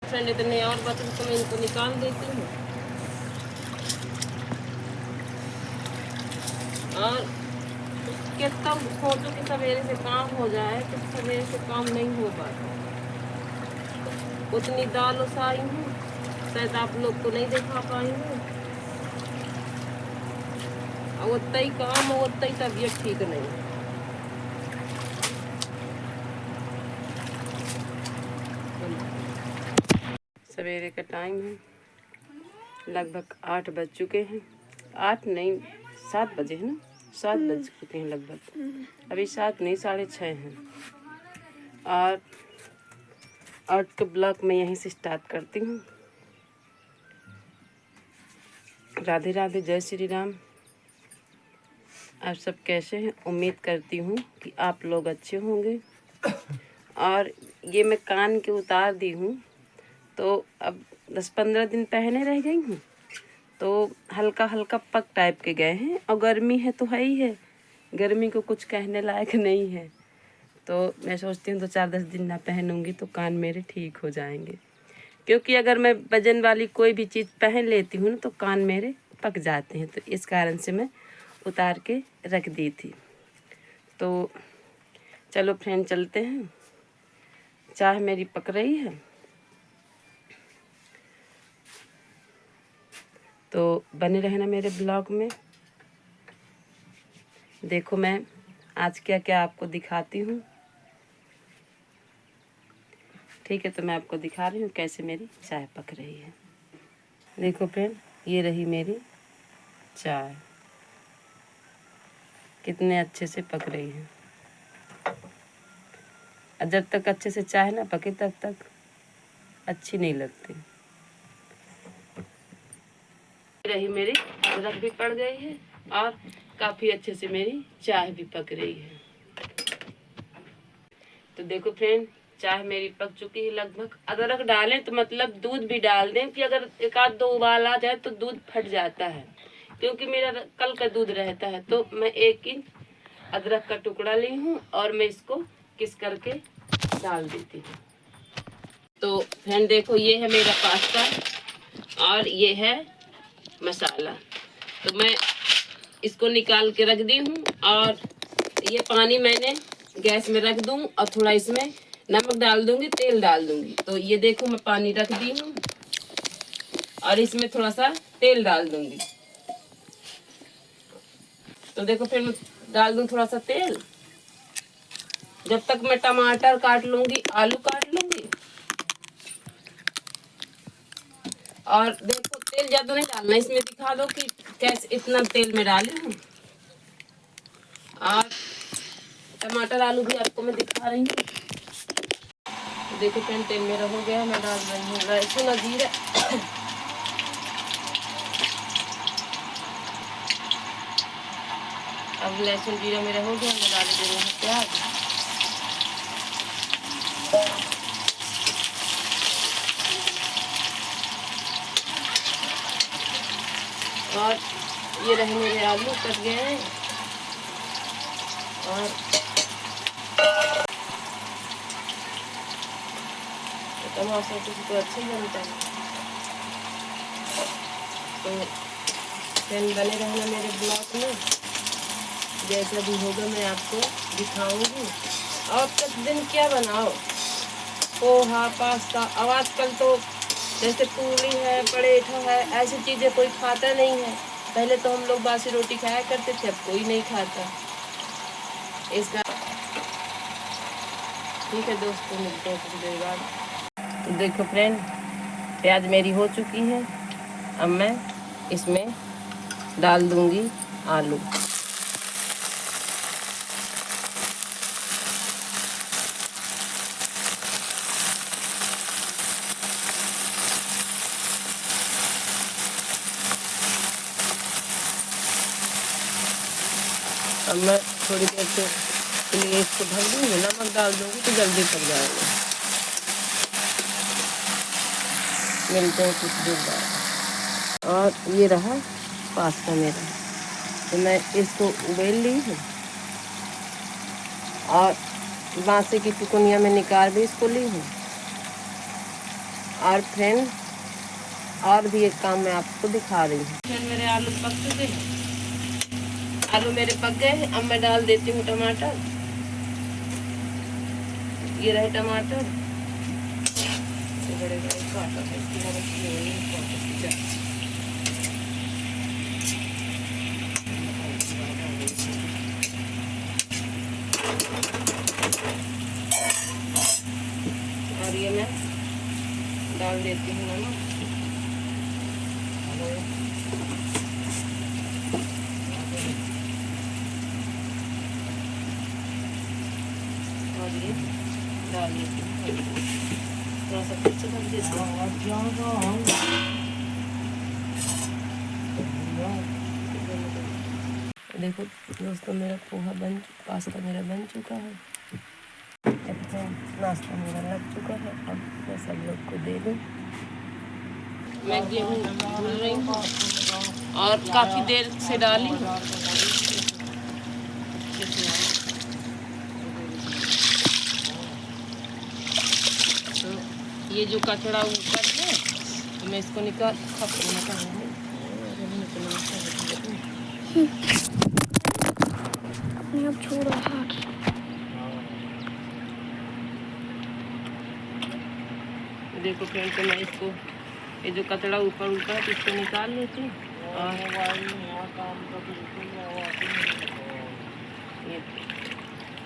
Friend इतने और बर्तन तो मैं इनको निकाल देती हूँ। और कितना सोचो कि सवेरे से काम हो जाए तो सवेरे से काम नहीं हो पाता। उतनी दाल उसाई हूँ, शायद आप लोग को नहीं दिखा पाई हूँ, और उतना ही काम और उतना ही तबीयत ठीक नहीं। सवेरे का टाइम है, लगभग 8 बज चुके हैं। 8 नहीं 7 बजे है ना, 7 बज चुके हैं लगभग। अभी 7 नहीं 6:30 हैं। और आज का ब्लॉग मैं यहीं से स्टार्ट करती हूँ। राधे राधे, जय श्री राम। आप सब कैसे हैं? उम्मीद करती हूँ कि आप लोग अच्छे होंगे। और ये मैं कान के उतार दी हूँ, तो अब 10-15 दिन पहने रह गई हूँ, तो हल्का हल्का पक टाइप के गए हैं। और गर्मी है तो है ही है, गर्मी को कुछ कहने लायक नहीं है। तो मैं सोचती हूँ 2-4-10 दिन ना पहनूंगी तो कान मेरे ठीक हो जाएंगे। क्योंकि अगर मैं वजन वाली कोई भी चीज़ पहन लेती हूँ ना तो कान मेरे पक जाते हैं, तो इस कारण से मैं उतार के रख दी थी। तो चलो फ्रेंड चलते हैं। चाय मेरी पक रही है, तो बने रहना मेरे ब्लॉग में। देखो मैं आज क्या क्या आपको दिखाती हूँ। ठीक है, तो मैं आपको दिखा रही हूँ कैसे मेरी चाय पक रही है। देखो फ्रेंड, ये रही मेरी चाय, कितने अच्छे से पक रही है। और जब तक अच्छे से चाय ना पके तब तक अच्छी नहीं लगती। रही मेरी अदरक भी पड़ गई है और काफ़ी अच्छे से मेरी चाय भी पक रही है। तो देखो फ्रेंड, चाय मेरी पक चुकी है लगभग। अदरक डालें तो मतलब दूध भी डाल दें, कि अगर 1-2 उबाल आ जाए तो दूध फट जाता है। क्योंकि मेरा कल का दूध रहता है, तो मैं 1 इंच अदरक का टुकड़ा ली हूँ और मैं इसको किस करके डाल देती हूँ। तो फ्रेंड देखो, ये है मेरा पास्ता और ये है मसाला। तो मैं इसको निकाल के रख दी हूँ, और ये पानी मैंने गैस में रख दूँ और थोड़ा इसमें नमक डाल दूँगी, तेल डाल दूँगी। तो ये देखो मैं पानी रख दी हूँ और इसमें थोड़ा सा तेल डाल दूँगी। तो देखो फिर मैं डाल दूँ थोड़ा सा तेल। जब तक मैं टमाटर काट लूँगी, आलू काट लूँगी। और देखो तेल ज़्यादा नहीं डालना, इसमें दिखा दो कि कैसे इतना तेल में डाली हूँ। और टमाटर आलू भी आपको मैं दिखा रही हूँ। देखो फ्रेंड, तेल मेरा हो गया, मैं डाल रही हूँ लहसुन और जीरा। अब लहसुन जीरा मेरा हो गया, मैं डाल दे रही हूँ प्याज। और ये रहे मेरे आलू कट गए हैं। और टमाटर तो अच्छे ही बनता है। तो फ्रेंड बने रहना मेरे ब्लॉग में, जैसा भी होगा मैं आपको दिखाऊंगी। और प्रतिदिन क्या बनाओ, पोहा, पास्ता। अब आजकल तो जैसे पूरी है, पराठा है, ऐसी चीज़ें कोई खाता नहीं है। पहले तो हम लोग बासी रोटी खाया करते थे, अब कोई नहीं खाता इसका। ठीक है दोस्तों, मिलते हैं कुछ देर बाद। तो देखो फ्रेंड, प्याज मेरी हो चुकी है। अब मैं इसमें डाल दूंगी आलू। अब मैं थोड़ी देर के लिए इसको ढक दूँगी, नमक डाल दूँगी तो जल्दी पक जाएगा। मिलते हैं कुछ देर बाद। और ये रहा पास्ता मेरा, तो मैं इसको उबेल ली हूँ और बांसे की टुकनिया में निकाल भी इसको ली हूँ। और फ्रेंड और भी एक काम मैं आपको दिखा रही हूँ। फ्रेंड मेरे आलू पक चुके हैं, आलू मेरे पक गए हैं। अब मैं डाल देती हूँ टमाटर। ये रहे टमाटर, बड़े बड़े काटा है इसकी और ये मैं डाल देती हूँ नमक। और ये डाल देती हूँ, थोड़ा सा कुछ ढक देती हूँ। देखो दोस्तों, मेरा पास्ता मेरा बन चुका है। नाश्ता मेरा लग चुका है। अब मैं सब लोग को दे दूँ। मैं गेहूँ भून रही हूँ और काफ़ी देर से डाली हूँ। तो ये जो कचरा ऊपर है तो मैं इसको निकाल छोड़ो हाथ। देखो फ्रेंड, तो मैं इसको ये जो कचरा ऊपर है तो इसको निकाल लेती हूँ।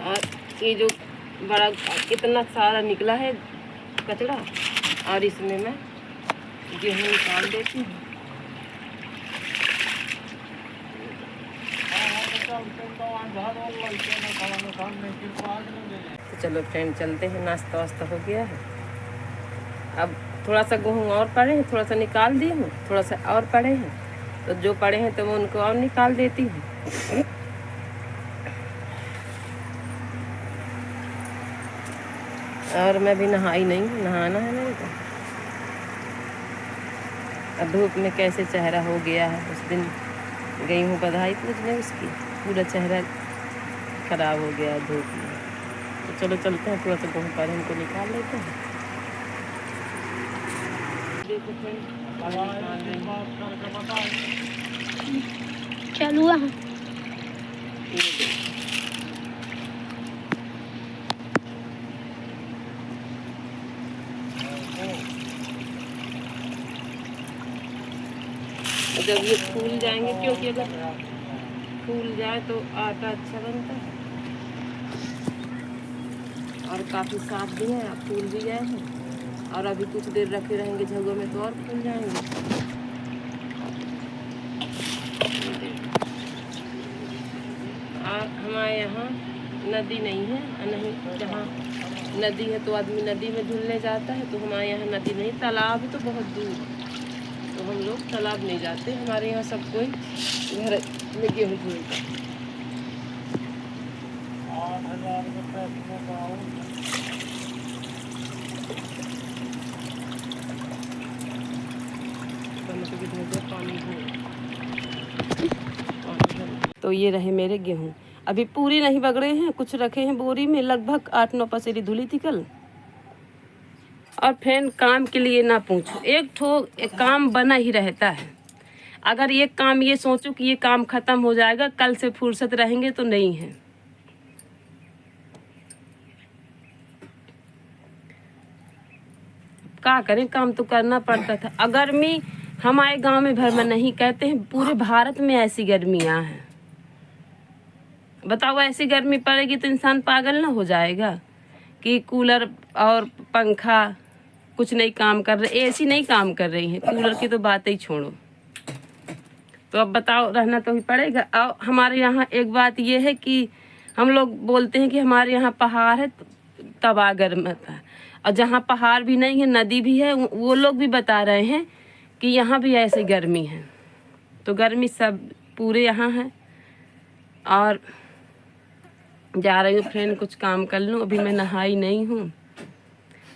और ये जो बड़ा इतना सारा निकला है कचरा, और इसमें मैं गेहूँ निकाल देती हूँ। तो चलो फ्रेंड चलते हैं, नाश्ता वास्ता हो गया है। अब थोड़ा सा गेहूँ और पड़े हैं, थोड़ा सा निकाल दी हूँ, थोड़ा सा और पड़े हैं, तो जो पड़े हैं तो मैं उनको और निकाल देती हूँ। और मैं भी नहाई नहीं हूँ, नहाना है मेरे को। अब धूप में कैसे चेहरा हो गया है। उस दिन गई हूँ बधाई पूछने, उसकी पूरा चेहरा खराब हो गया धूप में। तो चलो चलते हैं, थोड़ा सा गेहूँ पर इनको निकाल लेते हैं। चालू है। जब ये फूल जाएंगे, क्योंकि अगर फूल जाए तो आटा अच्छा बनता है। और काफ़ी साफ भी है, फूल भी गए हैं। और अभी कुछ देर रखे रहेंगे झगों में तो और फूल जाएंगे। और हमारे यहाँ नदी नहीं है, नहीं जहाँ नदी है तो आदमी नदी में धुलने जाता है, तो हमारे यहाँ नदी नहीं, तालाब है तो बहुत दूर, तो हम लोग तालाब नहीं जाते। हमारे यहाँ सब कोई घर में गेहूँ धुलता है। तो ये रहे मेरे गेहूँ, अभी पूरी नहीं बगड़े हैं, कुछ रखे हैं बोरी में, लगभग 8-9 पसेरी धुली थी कल। और फ्रेंड काम के लिए ना पूछो, एक काम बना ही रहता है। अगर ये काम ये सोचो कि ये काम खत्म हो जाएगा, कल से फुर्सत रहेंगे, तो नहीं है। क्या करें, काम तो करना पड़ता था। गर्मी हमारे गांव में भर में नहीं, कहते हैं पूरे भारत में ऐसी गर्मियां हैं। बताओ, ऐसी गर्मी पड़ेगी तो इंसान पागल ना हो जाएगा कि कूलर और पंखा कुछ नहीं काम कर रहे, एसी नहीं काम कर रही हैं, कूलर की तो बात ही छोड़ो। तो अब बताओ, रहना तो ही पड़ेगा। और हमारे यहाँ एक बात ये है कि हम लोग बोलते हैं कि हमारे यहाँ पहाड़ है तब गर्म है, और जहाँ पहाड़ भी नहीं है, नदी भी है, वो लोग भी बता रहे हैं कि यहाँ भी ऐसे गर्मी है। तो गर्मी सब पूरे यहाँ है। और जा रही हूँ फ्रेंड, कुछ काम कर लूँ, अभी मैं नहाई नहीं हूँ।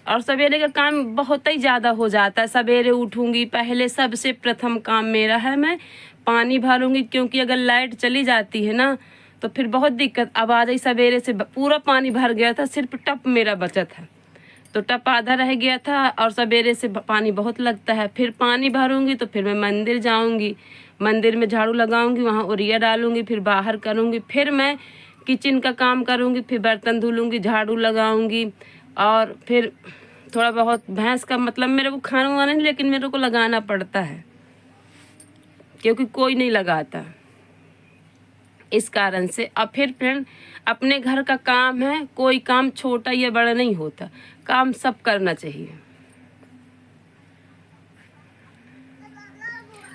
और सवेरे का काम बहुत ही ज़्यादा हो जाता है। सवेरे उठूँगी, पहले सबसे प्रथम काम मेरा है, मैं पानी भरूँगी, क्योंकि अगर लाइट चली जाती है ना तो फिर बहुत दिक्कत। अब आ जाए सवेरे से पूरा पानी भर गया था, सिर्फ टप मेरा बचा था, तो टप आधा रह गया था और सवेरे से पानी बहुत लगता है। फिर पानी भरूंगी तो फिर मैं मंदिर जाऊंगी, मंदिर में झाड़ू लगाऊंगी, वहाँ उरिया डालूंगी, फिर बाहर करूंगी, फिर मैं किचन का काम करूंगी, फिर बर्तन धुलूंगी, झाड़ू लगाऊंगी और फिर थोड़ा बहुत भैंस का मतलब मेरे को खाना वाना नहीं, लेकिन मेरे को लगाना पड़ता है क्योंकि कोई नहीं लगाता, इस कारण से। अब फिर फ्रेंड अपने घर का काम है, कोई काम छोटा या बड़ा नहीं होता, काम सब करना चाहिए।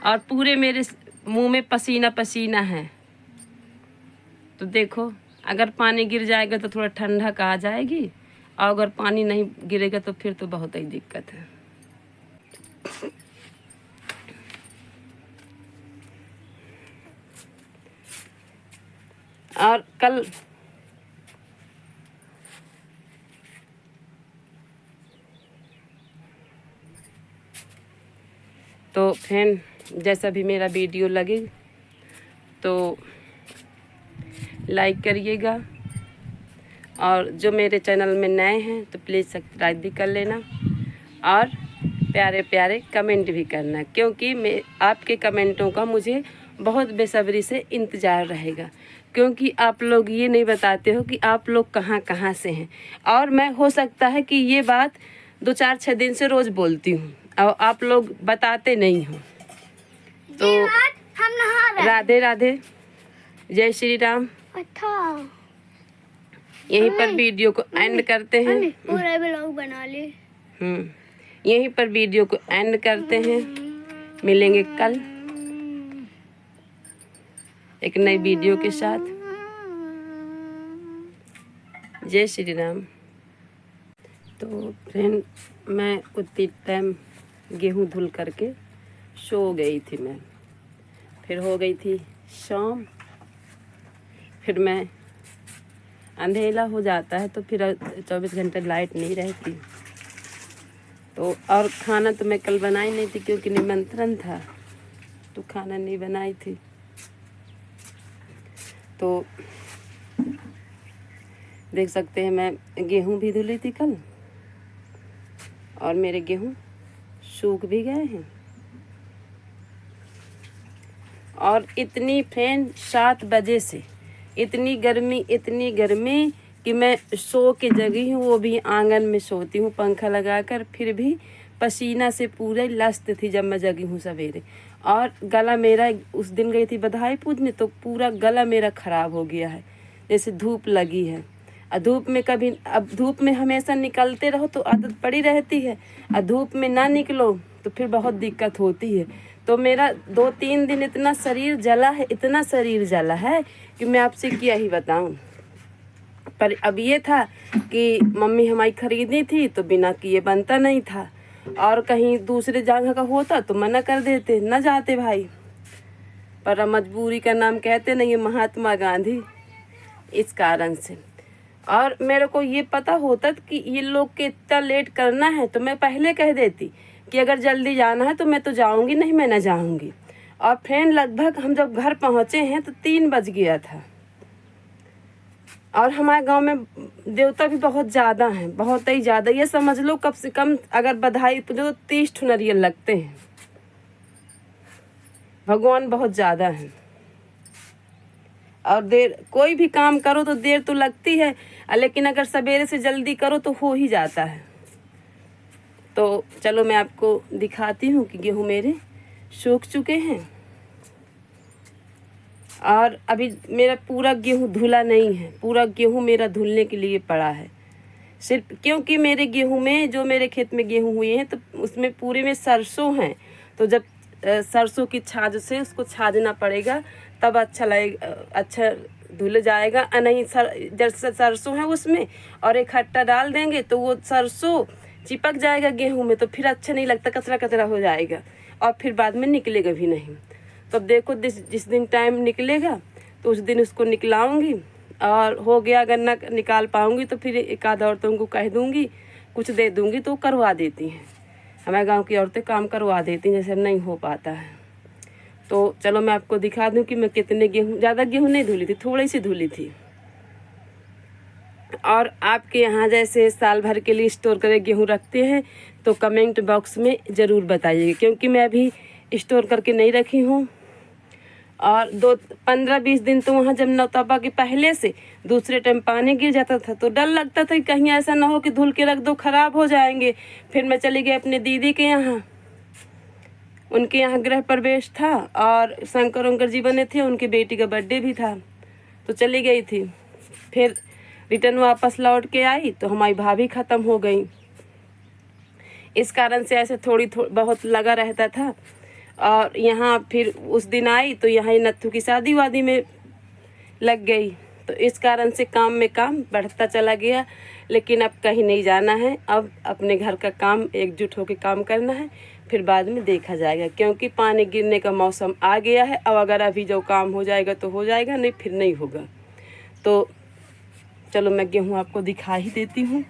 और पूरे मेरे मुंह में पसीना पसीना है, तो देखो अगर पानी गिर जाएगा तो थोड़ा ठंडक आ जाएगी, और अगर पानी नहीं गिरेगा तो फिर तो बहुत ही दिक्कत है। और कल तो फ्रेंड जैसा भी मेरा वीडियो लगे तो लाइक करिएगा, और जो मेरे चैनल में नए हैं तो प्लीज़ सब्सक्राइब भी कर लेना, और प्यारे प्यारे कमेंट भी करना, क्योंकि मैं आपके कमेंटों का मुझे बहुत बेसब्री से इंतज़ार रहेगा, क्योंकि आप लोग ये नहीं बताते हो कि आप लोग कहाँ कहाँ से हैं। और मैं हो सकता है कि ये बात 2-4-6 दिन से रोज़ बोलती हूँ और आप लोग बताते नहीं हो। तो हम नहा रहे हैं। राधे राधे, जय श्री राम। अच्छा यहीं पर वीडियो को एंड करते हैं। पूरा व्लॉग बना ले। यहीं पर वीडियो को एंड करते हैं, मिलेंगे कल एक नई वीडियो के साथ। जय श्री राम। तो फ्रेंड मैं उतनी टाइम गेहूं धुल करके सो गई थी मैं, फिर हो गई थी शाम, फिर मैं अंधेला हो जाता है तो फिर 24 घंटे लाइट नहीं रहती, तो और खाना तो मैं कल बनाई नहीं थी क्योंकि निमंत्रण था, तो खाना नहीं बनाई थी। तो देख सकते हैं मैं गेहूं भी धुली थी कल, और मेरे गेहूं सूख भी गए हैं। और इतनी फ्रेंड 7 बजे से इतनी गर्मी कि मैं सो के जगी हूँ, वो भी आंगन में सोती हूँ पंखा लगाकर, फिर भी पसीना से पूरे लस्त थी जब मैं जगी हूँ सवेरे। और गला मेरा, उस दिन गई थी बधाई पूजने तो पूरा गला मेरा ख़राब हो गया है, जैसे धूप लगी है। और धूप में कभी, अब धूप में हमेशा निकलते रहो तो आदत पड़ी रहती है, और धूप में ना निकलो तो फिर बहुत दिक्कत होती है। तो मेरा 2-3 दिन इतना शरीर जला है, इतना शरीर जला है कि मैं आपसे क्या ही बताऊं। पर अब ये था कि मम्मी हमारी खरीदी थी तो बिना किए बनता नहीं था, और कहीं दूसरे जगह का होता तो मना कर देते, न जाते भाई। पर मजबूरी का नाम कहते नहीं है महात्मा गांधी, इस कारण से। और मेरे को ये पता होता कि ये लोग के इतना लेट करना है तो मैं पहले कह देती कि अगर जल्दी जाना है तो मैं तो जाऊंगी नहीं, मैं न जाऊंगी। और फ्रेंड लगभग हम जब घर पहुंचे हैं तो 3 बज गया था। और हमारे गांव में देवता भी बहुत ज़्यादा हैं, बहुत ही ज़्यादा, ये समझ लो कम से कम अगर बधाई पूजो तो 30 नारियल लगते हैं। भगवान बहुत ज़्यादा हैं, और देर कोई भी काम करो तो देर तो लगती है, लेकिन अगर सवेरे से जल्दी करो तो हो ही जाता है। तो चलो मैं आपको दिखाती हूँ कि गेहूँ मेरे सूख चुके हैं, और अभी मेरा पूरा गेहूँ धुला नहीं है, पूरा गेहूँ मेरा धुलने के लिए पड़ा है सिर्फ, क्योंकि मेरे गेहूँ में, जो मेरे खेत में गेहूँ हुए हैं तो उसमें पूरे में सरसों हैं। तो जब सरसों की छाछ से उसको छाजना पड़ेगा तब अच्छा लगेगा, अच्छा धुल जाएगा। नहीं जैसे सरसों है उसमें और एक खट्टा डाल देंगे तो वो सरसों चिपक जाएगा गेहूं में, तो फिर अच्छा नहीं लगता, कचरा कचरा हो जाएगा और फिर बाद में निकलेगा भी नहीं। तो अब देखो जिस दिन टाइम निकलेगा तो उस दिन उसको निकलाऊंगी, और हो गया अगर ना निकाल पाऊंगी तो फिर एक आध औरतों को कह दूंगी, कुछ दे दूंगी तो करवा देती हैं। हमारे गांव की औरतें काम करवा देती हैं जैसे नहीं हो पाता है। तो चलो मैं आपको दिखा दूं कि मैं कितने गेहूँ, ज़्यादा गेहूँ नहीं धुली थी, थोड़ी सी धुली थी। और आपके यहाँ जैसे साल भर के लिए स्टोर करके गेहूँ रखते हैं तो कमेंट बॉक्स में ज़रूर बताइएगा, क्योंकि मैं अभी स्टोर करके नहीं रखी हूँ। और 15-20 दिन तो वहाँ जब नौतपा के पहले से दूसरे टाइम पानी गिर जाता था तो डर लगता था कि कहीं ऐसा ना हो कि धुल के रख दो ख़राब हो जाएंगे। फिर मैं चली गई अपने दीदी के यहाँ, उनके यहाँ गृह प्रवेश था और शंकर जी बने थे, उनकी बेटी का बर्थडे भी था तो चली गई थी। फिर रिटर्न वापस लौट के आई तो हमारी भाभी ख़त्म हो गई। इस कारण से ऐसे थोड़ी बहुत लगा रहता था। और यहाँ फिर उस दिन आई तो यहाँ ही नत्थू की शादी वादी में लग गई, तो इस कारण से काम में काम बढ़ता चला गया। लेकिन अब कहीं नहीं जाना है, अब अपने घर का काम एकजुट होकर काम करना है, फिर बाद में देखा जाएगा, क्योंकि पानी गिरने का मौसम आ गया है। अब अगर अभी जो काम हो जाएगा तो हो जाएगा, नहीं फिर नहीं होगा। तो चलो मैं गेहूँ आपको दिखा ही देती हूँ।